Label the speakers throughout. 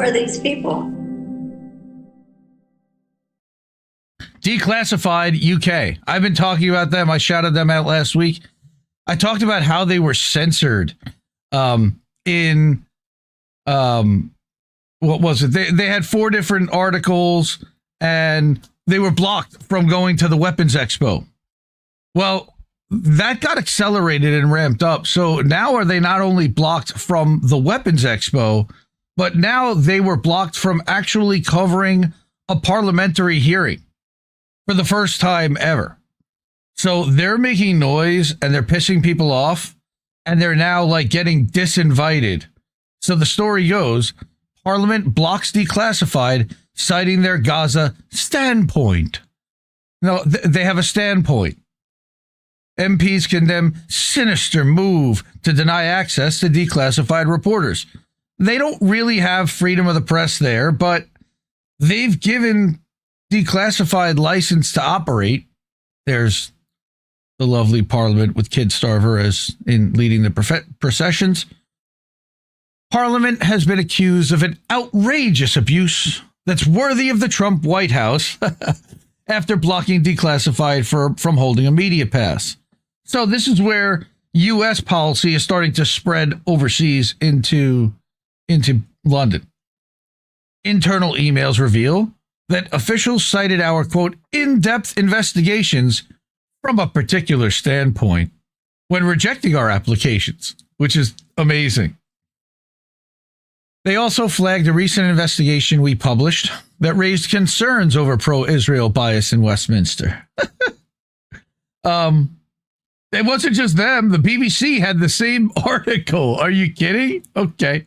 Speaker 1: are these people?
Speaker 2: Declassified UK. I've been talking about them. I shouted them out last week. I talked about how they were censored in what was it? They had 4 different articles and they were blocked from going to the Weapons Expo. Well, that got accelerated and ramped up. So now are they not only blocked from the Weapons Expo, but now they were blocked from actually covering a parliamentary hearing for the first time ever. So they're making noise and they're pissing people off and they're now like getting disinvited. So the story goes, Parliament blocks Declassified, citing their Gaza standpoint. No, they have a standpoint. MPs condemn sinister move to deny access to declassified reporters. They don't really have freedom of the press there, but they've given Declassified license to operate. There's the lovely Parliament with Kid Starver as in leading the processions. Parliament has been accused of an outrageous abuse that's worthy of the Trump White House after blocking Declassified from holding a media pass. So this is where U.S. policy is starting to spread overseas into London. Internal emails reveal that officials cited our, quote, in-depth investigations from a particular standpoint when rejecting our applications, which is amazing. They also flagged a recent investigation we published that raised concerns over pro-Israel bias in Westminster. It wasn't just them. The BBC had the same article. Are you kidding? Okay.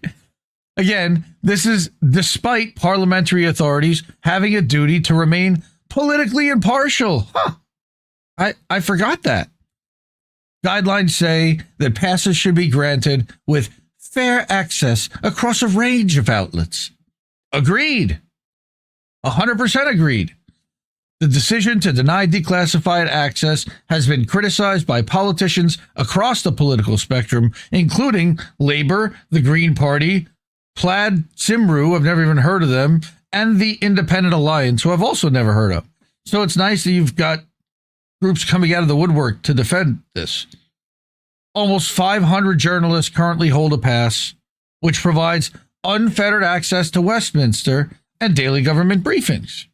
Speaker 2: Again, this is despite parliamentary authorities having a duty to remain politically impartial. I forgot that. Guidelines say that passes should be granted with fair access across a range of outlets. Agreed. 100% agreed. The decision to deny declassified access has been criticized by politicians across the political spectrum, including Labour, the Green Party, Plaid Cymru, I've never even heard of them, and the Independent Alliance, who I've also never heard of. So it's nice that you've got groups coming out of the woodwork to defend this. Almost 500 journalists currently hold a pass, which provides unfettered access to Westminster and daily government briefings.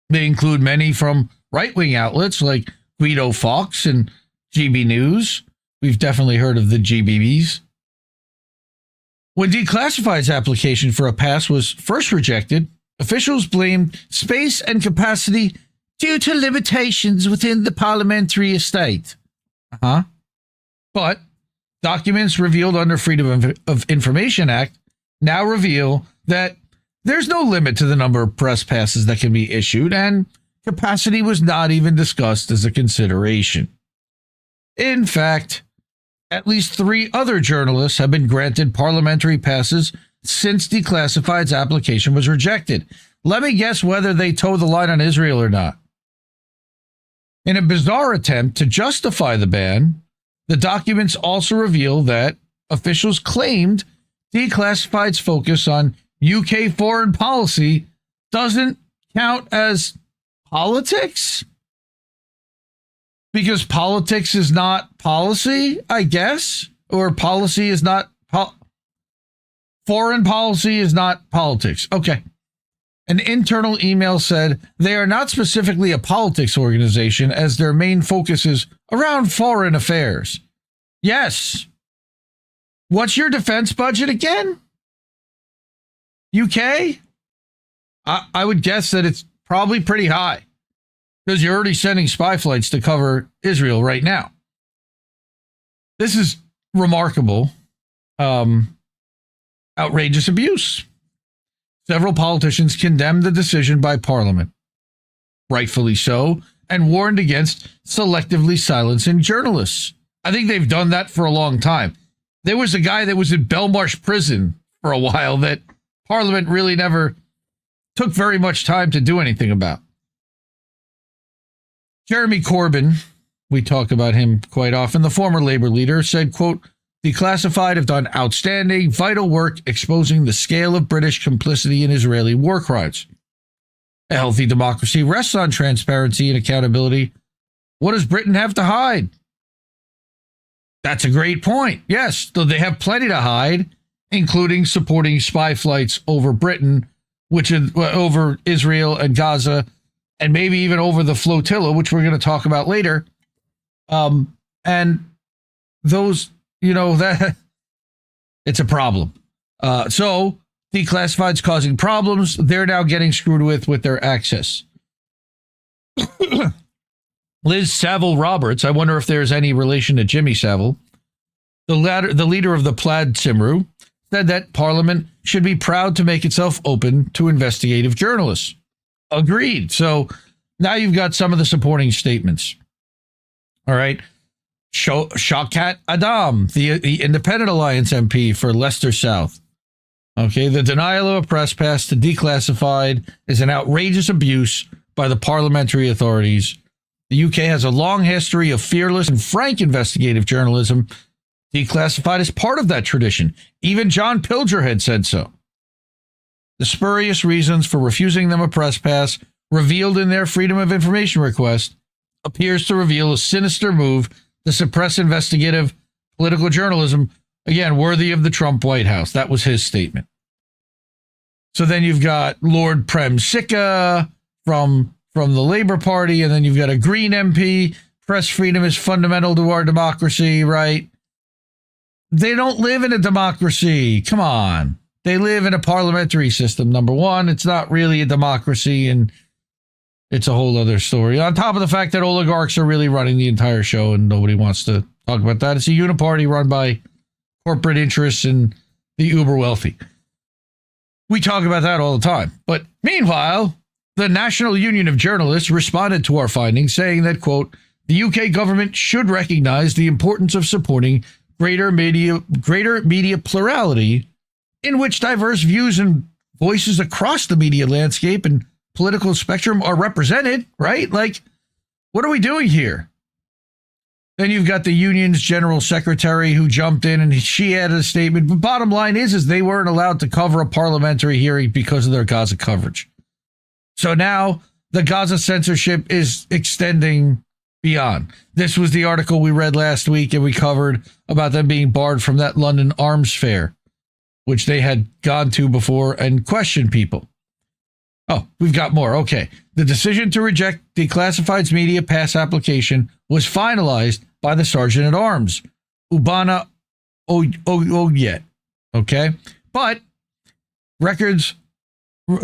Speaker 2: They include many from right-wing outlets like Guido Fawkes and GB News. We've definitely heard of the GBBs. When Declassified's application for a pass was first rejected, officials blamed space and capacity due to limitations within the parliamentary estate. But documents revealed under Freedom of Information Act now reveal that there's no limit to the number of press passes that can be issued, and capacity was not even discussed as a consideration. In fact, at least 3 other journalists have been granted parliamentary passes since Declassified's application was rejected. Let me guess whether they toe the line on Israel or not. In a bizarre attempt to justify the ban, the documents also reveal that officials claimed Declassified's focus on UK foreign policy doesn't count as politics? Because politics is not policy, I guess? Or policy is not... foreign policy is not politics. Okay. An internal email said they are not specifically a politics organization as their main focus is around foreign affairs. Yes. What's your defense budget again? UK? I would guess that it's probably pretty high because you're already sending spy flights to cover Israel right now. This is remarkable. Outrageous abuse. Several politicians condemned the decision by Parliament, rightfully so, and warned against selectively silencing journalists. I think they've done that for a long time. There was a guy that was in Belmarsh prison for a while that Parliament really never took very much time to do anything about. Jeremy Corbyn, we talk about him quite often, the former Labour leader, said, quote, Declassified have done outstanding, vital work exposing the scale of British complicity in Israeli war crimes. A healthy democracy rests on transparency and accountability. What does Britain have to hide? That's a great point. Yes, though they have plenty to hide, including supporting spy flights over Britain, which is over Israel and Gaza, and maybe even over the flotilla, which we're going to talk about later. And those, that it's a problem. So Declassified's causing problems. They're now getting screwed with their access. Liz Saville Roberts, I wonder if there's any relation to Jimmy Savile, the leader of the Plaid Cymru, said that Parliament should be proud to make itself open to investigative journalists. Agreed. So now you've got some of the supporting statements. All right. Shaukat Adam, the Independent Alliance MP for Leicester South. Okay, the denial of a press pass to Declassified is an outrageous abuse by the parliamentary authorities. The UK has a long history of fearless and frank investigative journalism. Declassified is part of that tradition. Even John Pilger had said so. The spurious reasons for refusing them a press pass, revealed in their Freedom of Information request, appears to reveal a sinister move to suppress investigative political journalism, again, worthy of the Trump White House. That was his statement. So then you've got Lord Prem Sikka from the Labour Party, and then you've got a Green MP. Press freedom is fundamental to our democracy, right? They don't live in a democracy. Come on. They live in a parliamentary system, number one. It's not really a democracy, and it's a whole other story. On top of the fact that oligarchs are really running the entire show, and nobody wants to talk about that. It's a uniparty run by corporate interests and the uber wealthy. We talk about that all the time. But meanwhile, the National Union of Journalists responded to our findings, saying that, quote, the UK government should recognize the importance of supporting greater media plurality in which diverse views and voices across the media landscape and political spectrum are represented, right? Like, what are we doing here? Then you've got the union's general secretary who jumped in and she added a statement. But bottom line is they weren't allowed to cover a parliamentary hearing because of their Gaza coverage. So now the Gaza censorship is extending beyond. This was the article we read last week and we covered about them being barred from that London arms fair, which they had gone to before and questioned people. Oh, we've got more. Okay. The decision to reject Declassified's media pass application was finalized by the Sergeant at Arms, Ubana Oyet. Okay. But records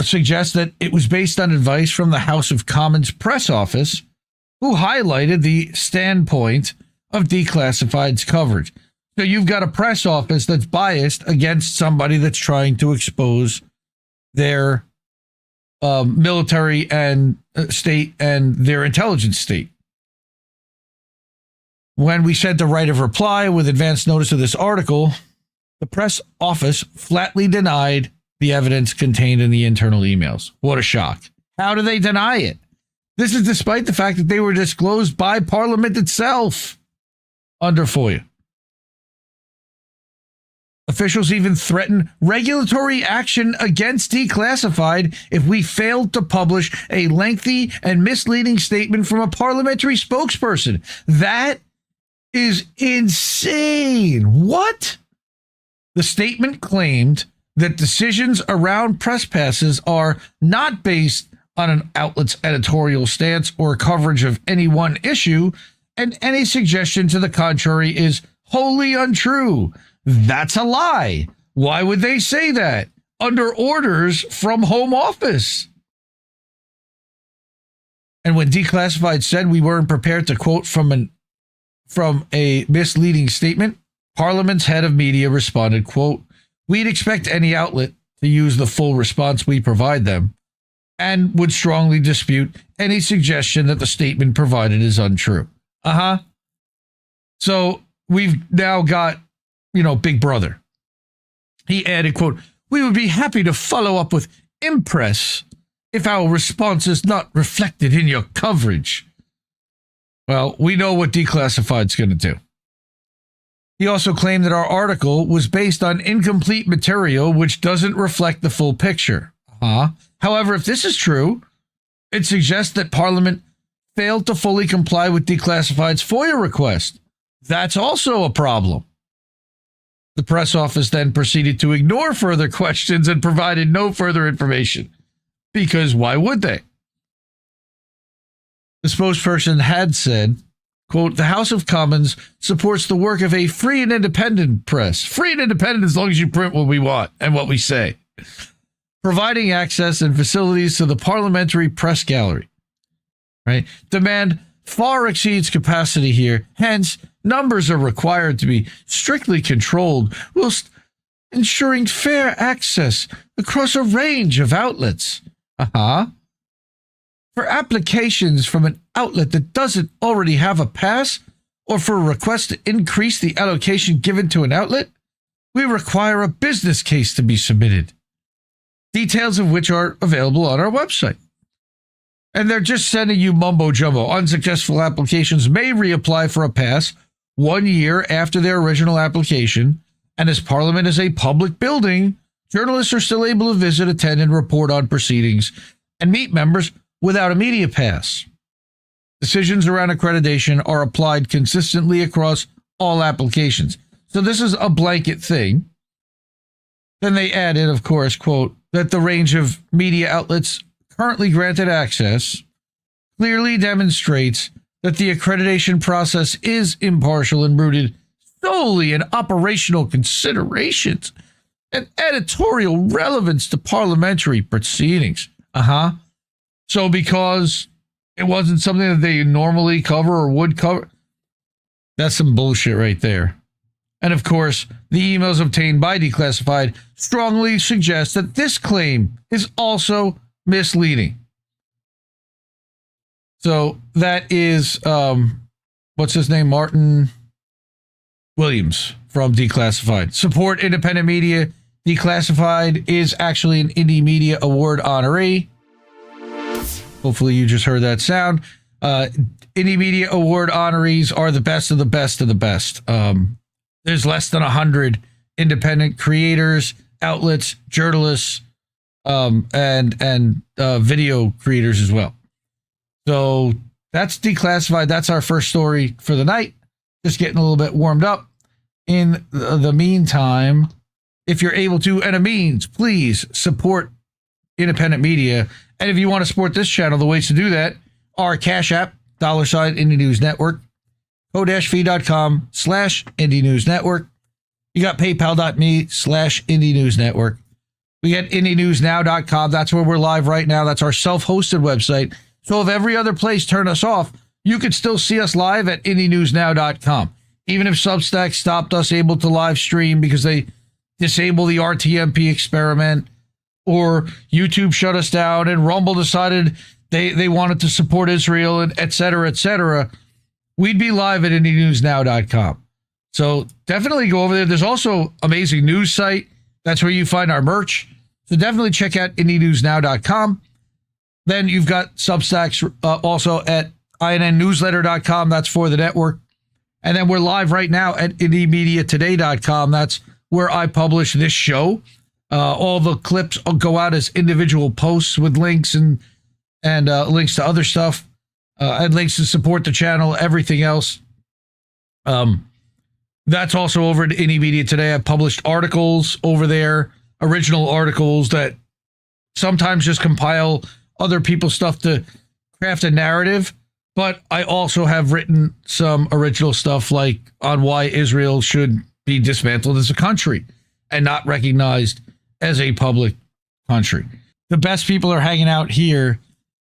Speaker 2: suggest that it was based on advice from the House of Commons press office, who highlighted the standpoint of Declassified's coverage. So you've got a press office that's biased against somebody that's trying to expose their military and state and their intelligence state. When we sent the right of reply with advance notice of this article, the press office flatly denied the evidence contained in the internal emails. What a shock. How do they deny it? This is despite the fact that they were disclosed by Parliament itself under FOIA. Officials even threatened regulatory action against Declassified if we failed to publish a lengthy and misleading statement from a parliamentary spokesperson. That is insane. What? The statement claimed that decisions around press passes are not based on an outlet's editorial stance or coverage of any one issue, and any suggestion to the contrary is wholly untrue. That's a lie. Why would they say that? Under orders from Home Office. And when Declassified said we weren't prepared to quote from a misleading statement, Parliament's head of media responded, quote, we'd expect any outlet to use the full response we provide them and would strongly dispute any suggestion that the statement provided is untrue. So we've now got, Big Brother. He added, quote, we would be happy to follow up with impress if our response is not reflected in your coverage. Well, we know what Declassified's going to do. He also claimed that our article was based on incomplete material, which doesn't reflect the full picture. However, if this is true, it suggests that Parliament failed to fully comply with Declassified's FOIA request. That's also a problem. The press office then proceeded to ignore further questions and provided no further information. Because why would they? The spokesperson had said, quote, the House of Commons supports the work of a free and independent press. Free and independent as long as you print what we want and what we say. Providing access and facilities to the parliamentary press gallery. Right? Demand far exceeds capacity here. Hence, numbers are required to be strictly controlled whilst ensuring fair access across a range of outlets. For applications from an outlet that doesn't already have a pass, or for a request to increase the allocation given to an outlet, we require a business case to be submitted, details of which are available on our website. And they're just sending you mumbo jumbo. Unsuccessful applications may reapply for a pass 1 year after their original application, and as Parliament is a public building, journalists are still able to visit, attend, and report on proceedings and meet members without a media pass. Decisions around accreditation are applied consistently across all applications. So this is a blanket thing. Then they added, of course, quote, that the range of media outlets currently granted access clearly demonstrates that the accreditation process is impartial and rooted solely in operational considerations and editorial relevance to parliamentary proceedings. So because it wasn't something that they normally cover or would cover, that's some bullshit right there. And of course, the emails obtained by Declassified strongly suggest that this claim is also misleading. So that is, what's his name? Martin Williams from Declassified. Support independent media. Declassified is actually an Indie Media Award honoree. Hopefully you just heard that sound. Indie Media Award honorees are the best of the best of the best. There's less than 100 independent creators, outlets, journalists, and video creators as well. So that's Declassified. That's our first story for the night. Just getting a little bit warmed up. In the meantime, if you're able to, and a means, please support independent media. And if you want to support this channel, the ways to do that are Cash App, $ Indie News Network, ko-fi.com/Indie News Network. You got paypal.me/Indie News Network. We got IndieNewsNow.com. That's where we're live right now. That's our self-hosted website. So if every other place turned us off, you could still see us live at IndieNewsNow.com. Even if Substack stopped us able to live stream because they disabled the RTMP experiment, or YouTube shut us down and Rumble decided they wanted to support Israel, and et cetera, we'd be live at IndieNewsNow.com. So definitely go over there. There's also amazing news site. That's where you find our merch. So definitely check out IndieNewsNow.com. Then you've got Substacks also at INNNewsletter.com. That's for the network. And then we're live right now at IndieMediaToday.com. That's where I publish this show. All the clips go out as individual posts with links and links to other stuff, and links to support the channel, everything else. That's also over at Indie Media Today. I've published articles over there, original articles that sometimes just compile other people's stuff to craft a narrative. But I also have written some original stuff like on why Israel should be dismantled as a country and not recognized as a public country. The best people are hanging out here.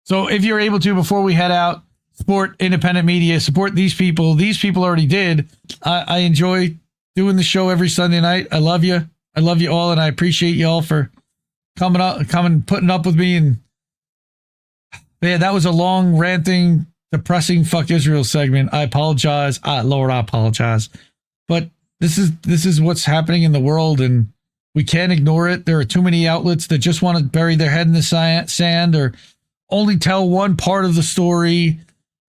Speaker 2: So if you're able to, before we head out, support independent media, support these people. These people already did. I enjoy doing the show every Sunday night. I love you. I love you all, and I appreciate you all for coming, putting up with me. And man, that was a long, ranting, depressing fuck Israel segment. I apologize. Lord, I apologize. But this is what's happening in the world, and we can't ignore it. There are too many outlets that just want to bury their head in the sand or only tell one part of the story,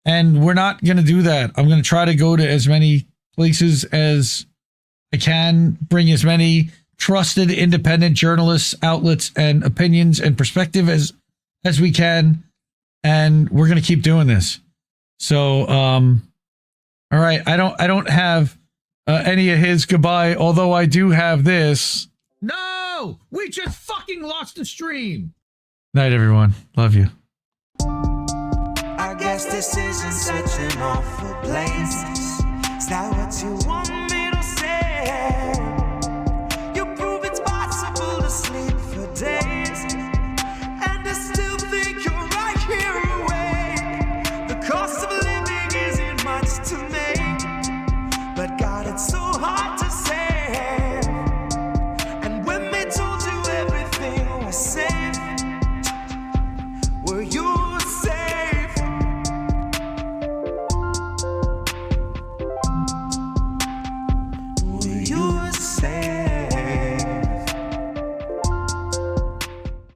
Speaker 2: and we're not going to do that. I'm going to try to go to as many places as I can bring as many trusted independent journalists, outlets, and opinions and perspective as we can. And we're going to keep doing this. So, all right. I don't have any of his goodbye, although I do have this. No, we just fucking lost the stream. Night, everyone. Love you.
Speaker 1: I guess this isn't such an awful place. Is that what you want?